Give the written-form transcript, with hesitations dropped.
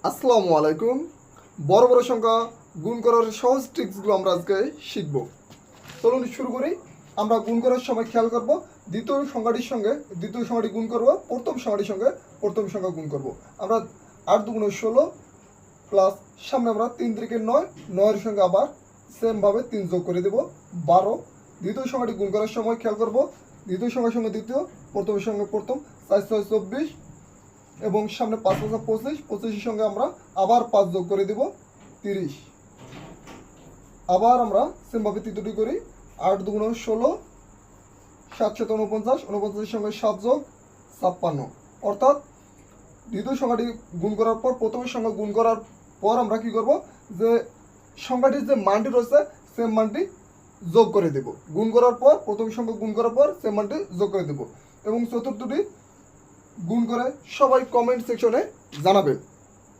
আসসালামু আলাইকুম। বড় বড় সংখ্যা গুণ করার সহজ ট্রিক্সগুলো আমরা আজকে শিখব। চলুন শুরু করি। আমরা গুণ করার সময় খেয়াল করব দ্বিতীয় সংখ্যাটির সঙ্গে দ্বিতীয় সংখ্যাটি গুণ করব, প্রথম সংখ্যাটির সঙ্গে প্রথম সংখ্যা গুণ করব। আমরা 8 দুগুণে 16 প্লাস সামনে আমরা 3 3 9, 9-এর সঙ্গে আবার সেমভাবে 3 যোগ করে দেব 12। দ্বিতীয় সংখ্যাটি গুণ করার সময় খেয়াল করব দ্বিতীয় সংখ্যার সঙ্গে দ্বিতীয়, প্রথমের সঙ্গে প্রথম, 4 6 24 এবং সামনে 5 5 25, 25-এর সঙ্গে আমরা আবার 5 যোগ করে দেব 30। আবার আমরা সেমভাবে তৃতীয়টি করি, 8 দুগুণ 16, 7 7 49, 49-এর সঙ্গে 7 যোগ 56। অর্থাৎ দ্বিতীয় সংখ্যাটি গুণ করার পর প্রথমের সঙ্গে গুণ করার পর আমরা কি করব, যে সংখ্যাটির যে মানটি রয়েছে সেম মানটি যোগ করে দেব। গুণ করার পর প্রথম সংখ্যা গুণ করার পর সেম মানটি যোগ করে দেব এবং চতুর্থটি গুণ করে সবাই কমেন্ট সেকশনে জানাবেন।